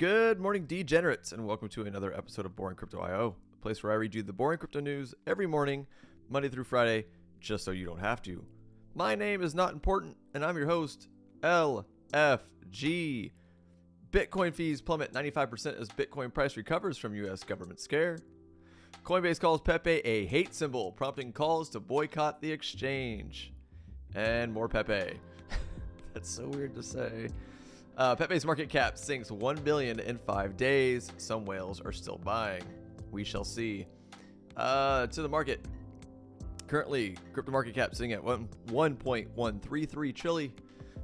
Good morning, degenerates, and welcome to another episode of Boring Crypto IO, a place where I read you the boring crypto news every morning, Monday through Friday, just so you don't have to. My name is not important, and I'm your host, LFG. Bitcoin fees plummet 95% as Bitcoin price recovers from U.S. government scare. Coinbase calls Pepe a hate symbol, prompting calls to boycott the exchange. And more Pepe. That's so weird to say. Pepe's market cap sinks $1 billion in 5 days. Some whales are still buying. We shall see. To the market. Currently, crypto market cap sitting at 1.133 trillion.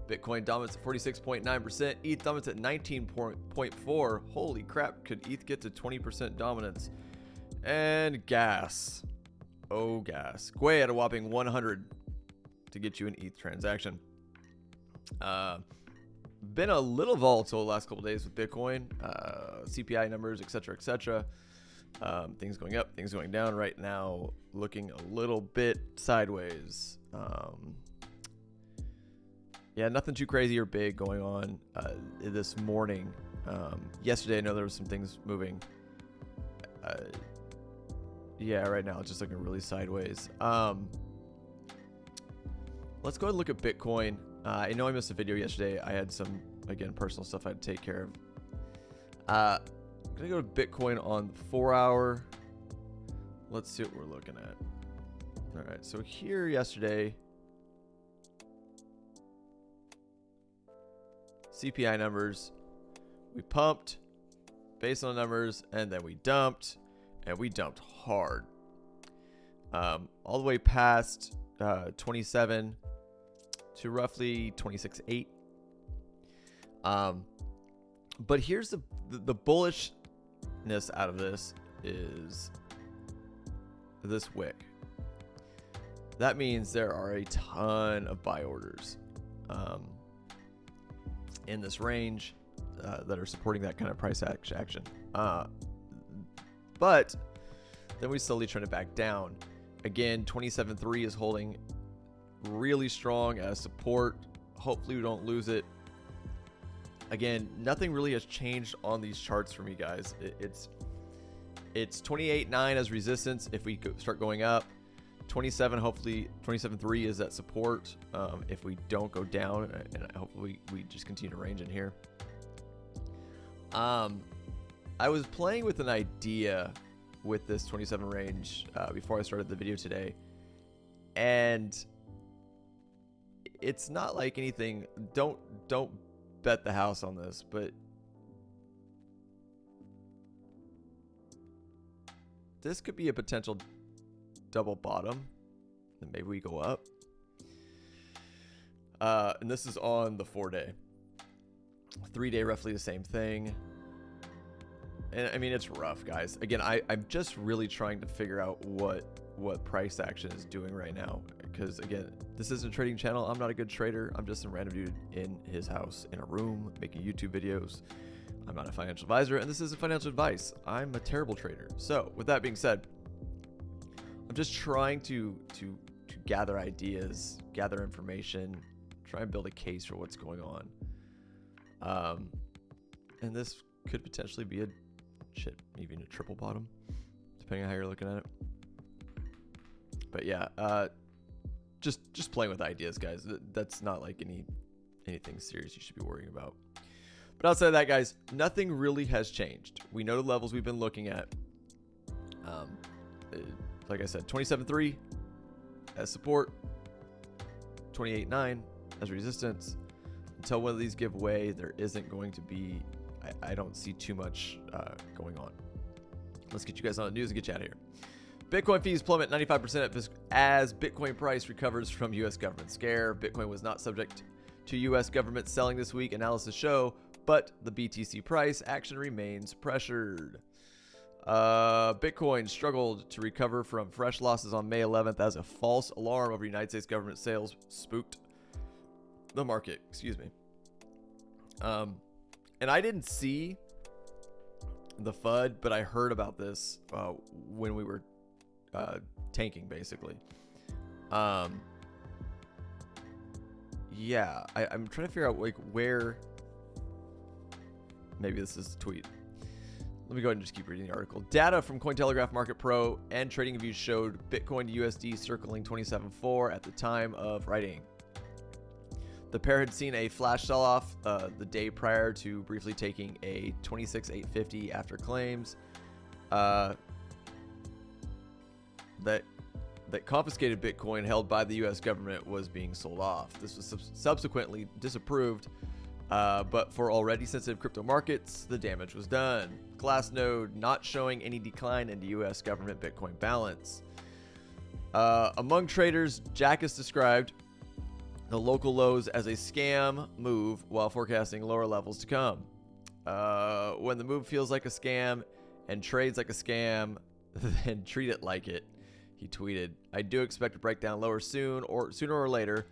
Bitcoin dominates at 46.9%. ETH dominates at 19.4%. Holy crap, could ETH get to 20% dominance? And gas. Oh, gas. Gwei at a whopping 100 to get you an ETH transaction. Been a little volatile the last couple days with Bitcoin, CPI numbers, etc. Things going up, things going down. Right now, looking a little bit sideways. Yeah, nothing too crazy or big going on this morning. Yesterday, I know there was some things moving. Yeah, right now it's just looking really sideways. Let's go ahead and look at Bitcoin. I know I missed a video yesterday. I had some, again, personal stuff I had to take care of. I'm going to go to Bitcoin on the 4-hour. Let's see what we're looking at. All right, so here yesterday, CPI numbers, we pumped based on the numbers, and then we dumped, and we dumped hard. All the way past 27 to roughly 26.8. But here's the bullishness out of this is this wick. That means there are a ton of buy orders in this range that are supporting that kind of price action. But then we slowly try to back down. Again, 27.3 is holding really strong as support. Hopefully we don't lose it. Again, nothing really has changed on these charts for me, guys. It's 28.9 as resistance if we start going up. 27, hopefully 27.3 is that support if we don't go down, and hopefully we just continue to range in here. I was playing with an idea with this 27 range before I started the video today, and it's not like anything. Don't bet the house on this, but this could be a potential double bottom, and maybe we go up. And this is on the 4-day. 3-day, roughly the same thing. And I mean, it's rough, guys. Again, I'm just really trying to figure out what price action is doing right now, because again, this isn't a trading channel. I'm not a good trader. I'm just some random dude in his house in a room making YouTube videos. I'm not a financial advisor, and this isn't financial advice. I'm a terrible trader. So with that being said, I'm just trying to gather ideas, gather information, try and build a case for what's going on. And this could potentially be even a triple bottom, depending on how you're looking at it. But yeah, just playing with ideas, guys. That's not like anything serious you should be worrying about. But outside of that, guys, nothing really has changed. We know the levels we've been looking at. Like I said, 27.3 as support, 28.9 as resistance. Until one of these give way, there isn't going to be, I don't see too much going on. Let's get you guys on the news and get you out of here. Bitcoin fees plummet 95% as Bitcoin price recovers from U.S. government scare. Bitcoin was not subject to U.S. government selling this week, analysis show, but the BTC price action remains pressured. Bitcoin struggled to recover from fresh losses on May 11th as a false alarm over United States government sales spooked the market. Excuse me. And I didn't see the FUD, but I heard about this when we were tanking, basically. Yeah, I'm trying to figure out like where maybe this is the tweet. Let me go ahead and just keep reading the article. Data from Cointelegraph Market Pro and TradingView showed Bitcoin to USD circling 27.4 at the time of writing. The pair had seen a flash sell-off the day prior to briefly taking a 26,850 after claims that confiscated Bitcoin held by the U.S. government was being sold off. This was subsequently disapproved, but for already sensitive crypto markets, the damage was done. Glassnode not showing any decline in the U.S. government Bitcoin balance. Among traders, Jack has described the local lows as a scam move while forecasting lower levels to come. When the move feels like a scam and trades like a scam, then treat it like it, he tweeted. I do expect to break down lower sooner or later.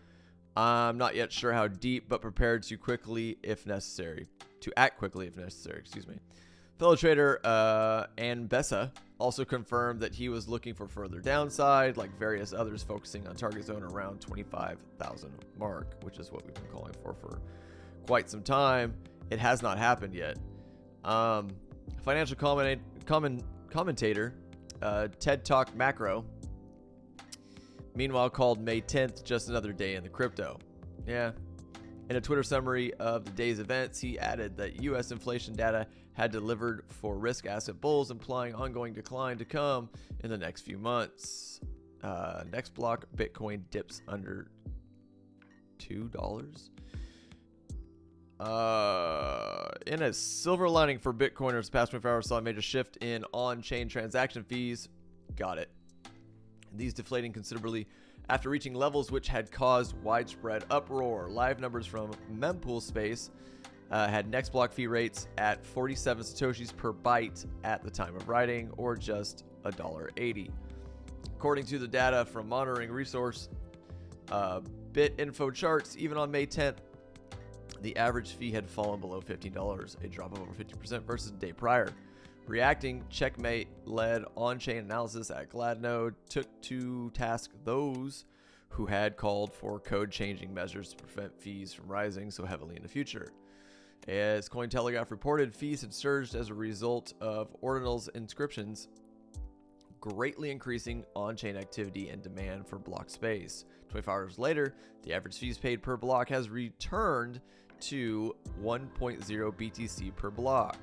I'm not yet sure how deep, but prepared to act quickly if necessary. Excuse me. Fellow trader Ann Bessa also confirmed that he was looking for further downside, like various others, focusing on target zone around 25,000 mark, which is what we've been calling for quite some time. It has not happened yet. Financial commentator TED Talk Macro, meanwhile, called May 10th just another day in the crypto. Yeah. In a Twitter summary of the day's events, he added that U.S. inflation data had delivered for risk asset bulls, implying ongoing decline to come in the next few months. Next block, Bitcoin dips under $2. In a silver lining for Bitcoiners, past 24 hours saw a major shift in on-chain transaction fees. Got it. These deflating considerably after reaching levels which had caused widespread uproar. Live numbers from mempool space had next block fee rates at 47 satoshis per byte at the time of writing, or just $1.80. According to the data from monitoring resource BitInfo charts, even on May 10th, the average fee had fallen below $15, a drop of over 50% versus the day prior. Reacting, Checkmate led on-chain analysis at Glassnode took to task those who had called for code-changing measures to prevent fees from rising so heavily in the future. As Cointelegraph reported, fees had surged as a result of ordinals inscriptions, greatly increasing on-chain activity and demand for block space. 24 hours later, the average fees paid per block has returned to 1.0 BTC per block.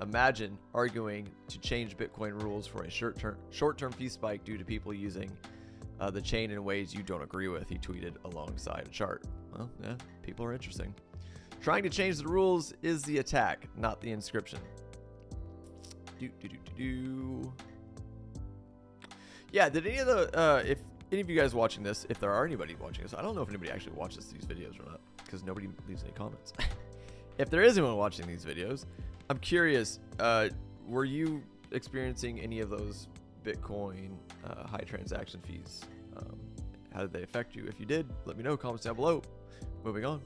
Imagine arguing to change Bitcoin rules for a short-term fee spike due to people using the chain in ways you don't agree with, he tweeted alongside a chart. Well, yeah, people are interesting. Trying to change the rules is the attack, not the inscription. Yeah, did any of the, if any of you guys watching this, if there are anybody watching this, I don't know if anybody actually watches these videos or not, because nobody leaves any comments. If there is anyone watching these videos, I'm curious, were you experiencing any of those Bitcoin high transaction fees? How did they affect you? If you did, let me know. Comments down below. Moving on.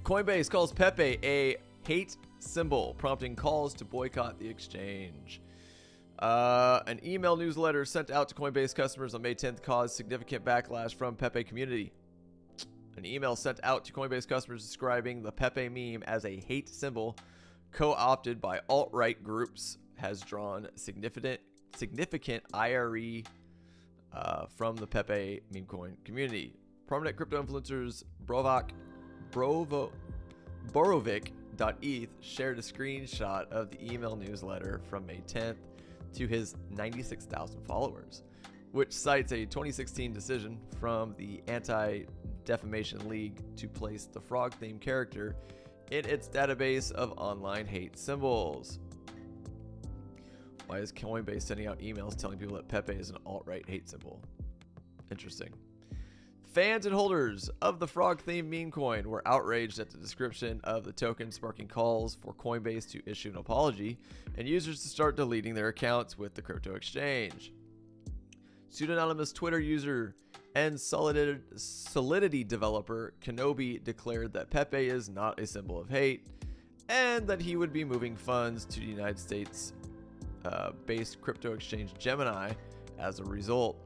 Coinbase calls Pepe a hate symbol, prompting calls to boycott the exchange. An email newsletter sent out to Coinbase customers on May 10th caused significant backlash from Pepe community. An email sent out to Coinbase customers describing the Pepe meme as a hate symbol co-opted by alt-right groups has drawn significant IRE from the Pepe meme coin community. Prominent crypto influencers Borovic.eth shared a screenshot of the email newsletter from May 10th to his 96,000 followers, which cites a 2016 decision from the Anti-Defamation League to place the frog-themed character in its database of online hate symbols. Why is Coinbase sending out emails telling people that Pepe is an alt-right hate symbol? Interesting. Fans and holders of the frog-themed meme coin were outraged at the description of the token, sparking calls for Coinbase to issue an apology and users to start deleting their accounts with the crypto exchange. Pseudonymous Twitter user and Solidity developer Kenobi declared that Pepe is not a symbol of hate and that he would be moving funds to the United States based crypto exchange Gemini as a result,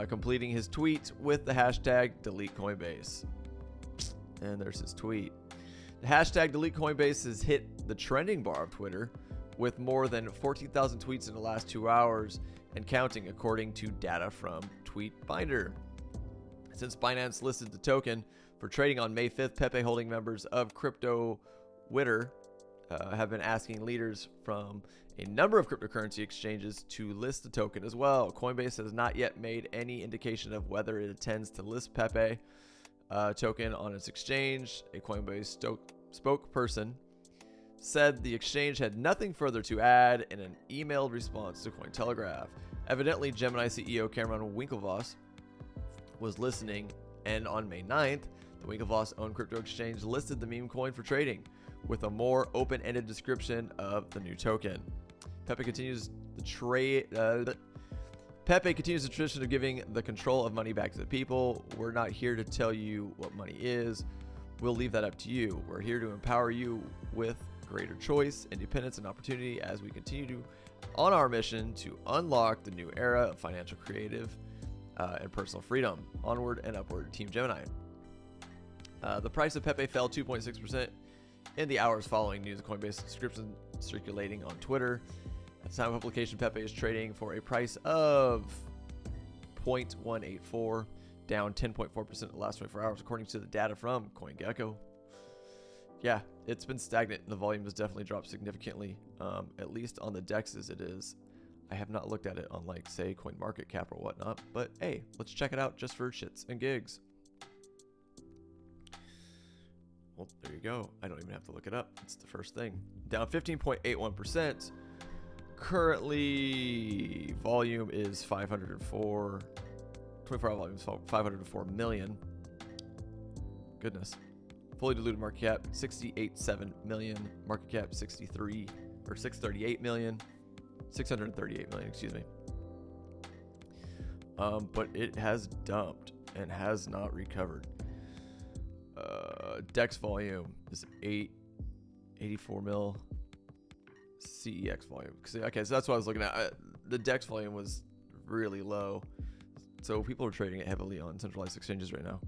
completing his tweet with the hashtag #DeleteCoinbase. And there's his tweet. Hashtag delete Coinbase has hit the trending bar of Twitter with more than 14,000 tweets in the last 2 hours and counting, according to data from TweetBinder. Since Binance listed the token for trading on May 5th, Pepe holding members of gov't have been asking leaders from a number of cryptocurrency exchanges to list the token as well. Coinbase has not yet made any indication of whether it intends to list Pepe token on its exchange. A Coinbase spokesperson said the exchange had nothing further to add in an emailed response to Cointelegraph. Evidently, Gemini CEO Cameron Winklevoss was listening, and on May 9th, the Winklevoss-owned crypto exchange listed the meme coin for trading with a more open-ended description of the new token. Pepe continues the tradition of giving the control of money back to the people. We're not here to tell you what money is. We'll leave that up to you. We're here to empower you with greater choice, independence, and opportunity as we continue on our mission to unlock the new era of financial, creative, and personal freedom. Onward and upward, Team Gemini. The price of Pepe fell 2.6% in the hours following news of Coinbase subscription circulating on Twitter. At the time of publication, Pepe is trading for a price of 0.184, down 10.4% in the last 24 hours, according to the data from CoinGecko. Yeah, it's been stagnant, and the volume has definitely dropped significantly. At least on the DEXs it is. I have not looked at it on, like, say, CoinMarketCap or whatnot, but hey, let's check it out just for shits and gigs. Well, there you go. I don't even have to look it up. It's the first thing. Down 15.81%. Currently, volume is 504. 24-hour volume is 504 million. Goodness. Fully diluted market cap, 68.7 million. Market cap, 638 million. 638 million, excuse me. But it has dumped and has not recovered. DEX volume is 84 mil. CEX volume. Okay, so that's what I was looking at. The DEX volume was really low. So people are trading it heavily on centralized exchanges right now.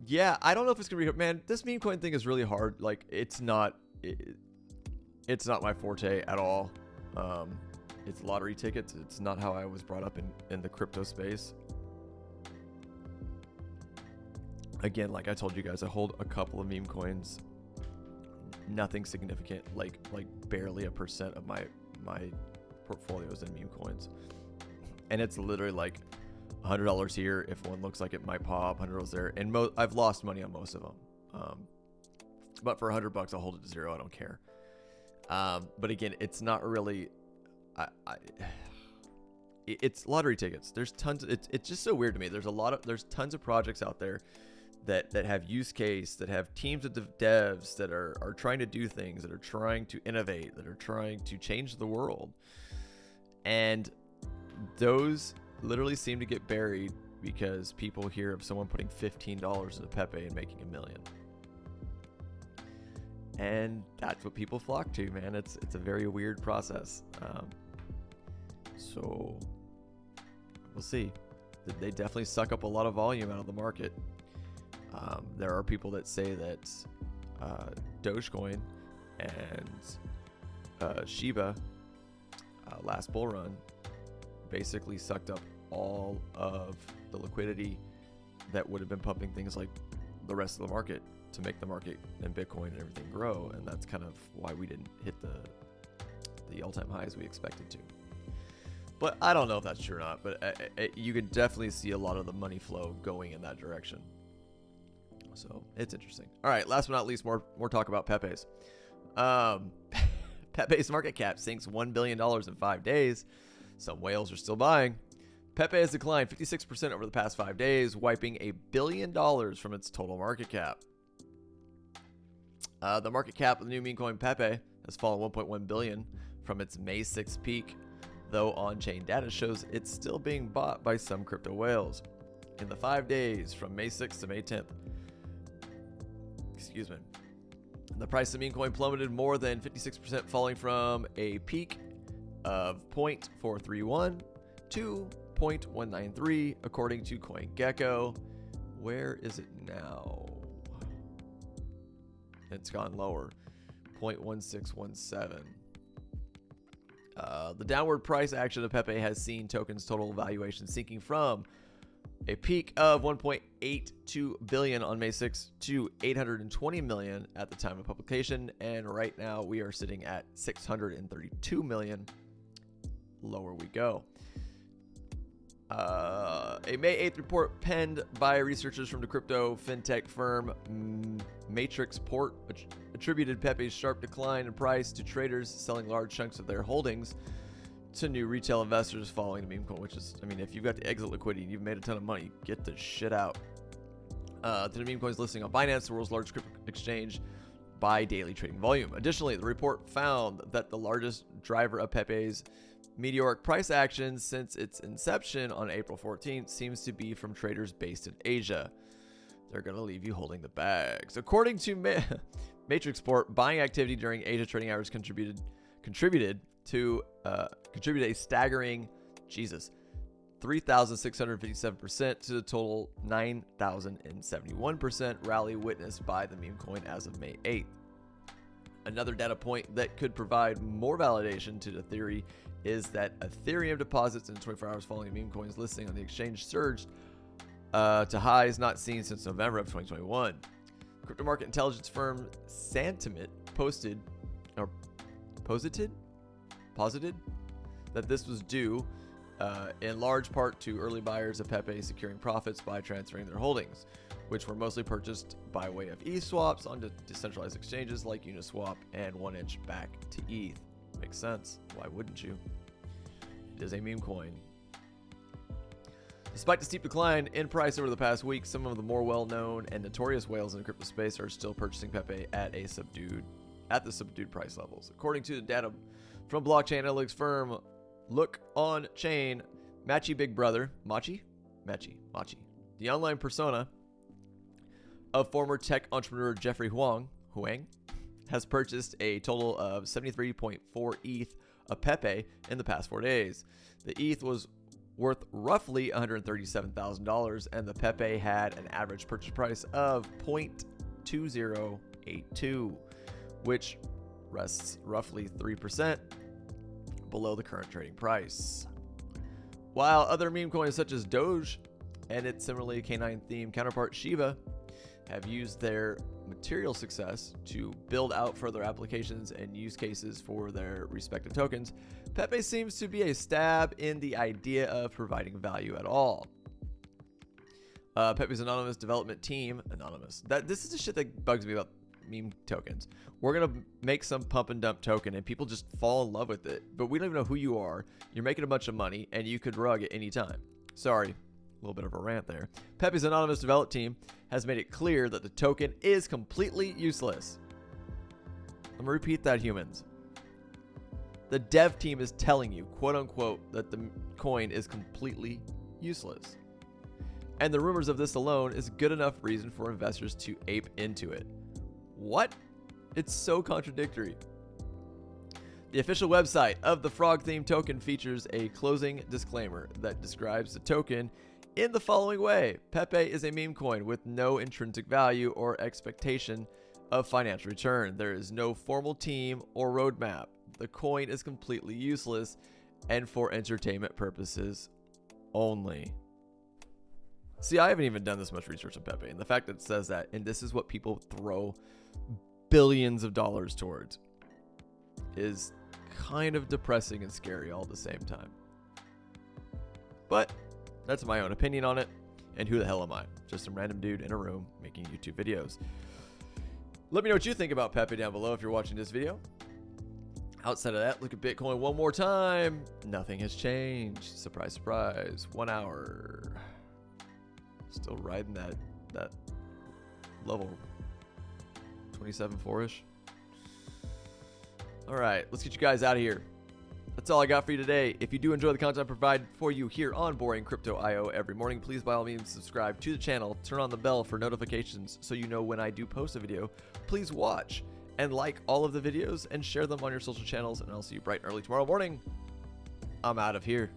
Yeah, I don't know if it's gonna be. Man, this meme coin thing is really hard. Like, it's not my forte at all. It's lottery tickets. It's not how I was brought up in the crypto space. Again, like I told you guys, I hold a couple of meme coins. Nothing significant, like barely a % of my portfolios in meme coins. And it's literally like $100 here if one looks like it might pop, $100 there. And I've lost money on most of them. But for $100, I'll hold it to zero. I don't care. But again, it's not really. It's lottery tickets. There's tons. It's just so weird to me. There's tons of projects out there that have use case, that have teams of devs that are trying to do things, that are trying to innovate, that are trying to change the world, and those literally seem to get buried because people hear of someone putting $15 into Pepe and making $1 million. And that's what people flock to, man. It's a very weird process. So we'll see. They definitely suck up a lot of volume out of the market. There are people that say that Dogecoin and Shiba last bull run basically sucked up all of the liquidity that would have been pumping things like the rest of the market to make the market and Bitcoin and everything grow. And that's kind of why we didn't hit the all-time highs we expected to. But I don't know if that's true or not, but you could definitely see a lot of the money flow going in that direction. So it's interesting. All right, last but not least, more talk about Pepe's. Pepe's market cap sinks $1 billion in 5 days. Some whales are still buying. Pepe has declined 56% over the past 5 days, wiping $1 billion from its total market cap. The market cap of the new meme coin Pepe has fallen $1.1 billion from its May 6th peak, though on-chain data shows it's still being bought by some crypto whales. In the 5 days from May 6th to May 10th, the price of meme coin plummeted more than 56%, falling from a peak of 0.431 to 0.193, according to CoinGecko, Where is it now? It's gone lower. 0.1617. The downward price action of Pepe has seen tokens total valuation sinking from a peak of 1.82 billion on May 6 to 820 million at the time of publication, and right now we are sitting at 632 million. Lower we go. A May 8th report penned by researchers from the crypto fintech firm Matrix Port attributed Pepe's sharp decline in price to traders selling large chunks of their holdings to new retail investors following the meme coin, which is, I mean, if you've got the exit liquidity and you've made a ton of money, get the shit out. To the meme coin's listing on Binance, the world's largest crypto exchange, by daily trading volume. Additionally, the report found that the largest driver of Pepe's meteoric price action since its inception on April 14th seems to be from traders based in Asia. They're going to leave you holding the bags. According to Matrix Port, buying activity during Asia trading hours contributed a staggering 3,657% to the total 9,071% rally witnessed by the meme coin as of May 8th. Another data point that could provide more validation to the theory is that Ethereum deposits in 24 hours following the meme coin's listing on the exchange surged to highs not seen since November of 2021. Crypto market intelligence firm Santiment posited that this was due in large part to early buyers of Pepe securing profits by transferring their holdings, which were mostly purchased by way of ETH swaps onto decentralized exchanges like Uniswap and 1inch back to ETH. Makes sense. Why wouldn't you? It is a meme coin. Despite the steep decline in price over the past week, some of the more well-known and notorious whales in the crypto space are still purchasing Pepe at the subdued price levels. According to the data from blockchain analytics firm Look On Chain, Machi Big Brother, Machi, the online persona of former tech entrepreneur Jeffrey Huang, has purchased a total of 73.4 ETH of Pepe in the past 4 days. The ETH was worth roughly $137,000, and the Pepe had an average purchase price of 0.2082, which rests roughly 3% below the current trading price. While other meme coins such as Doge and its similarly canine themed counterpart Shiba have used their material success to build out further applications and use cases for their respective tokens, Pepe seems to be a stab in the idea of providing value at all. Pepe's anonymous development team, this is the shit that bugs me about meme tokens. We're gonna make some pump and dump token and people just fall in love with it, but we don't even know who you are. You're making a bunch of money and you could rug at any time. Sorry, a little bit of a rant there. Pepe's anonymous development team has made it clear that the token is completely useless. I'm gonna repeat that, humans. The dev team is telling you, quote unquote, that the coin is completely useless. And the rumors of this alone is good enough reason for investors to ape into it. What? It's so contradictory. The official website of the frog-themed token features a closing disclaimer that describes the token in the following way. Pepe is a meme coin with no intrinsic value or expectation of financial return. There is no formal team or roadmap. The coin is completely useless and for entertainment purposes only. See, I haven't even done this much research on Pepe, and the fact that it says that, and this is what people throw billions of dollars towards, is kind of depressing and scary all at the same time. But that's my own opinion on it, and who the hell am I? Just some random dude in a room making YouTube videos. Let me know what you think about Pepe down below if you're watching this video. Outside of that, look at Bitcoin one more time. Nothing has changed. Surprise, surprise. 1 hour. Still riding that level 27.4-ish. All right, let's get you guys out of here. That's all I got for you today. If you do enjoy the content I provide for you here on Boring Crypto IO every morning, please by all means subscribe to the channel, turn on the bell for notifications so you know when I do post a video. Please watch and like all of the videos and share them on your social channels, and I'll see you bright and early tomorrow morning. I'm out of here.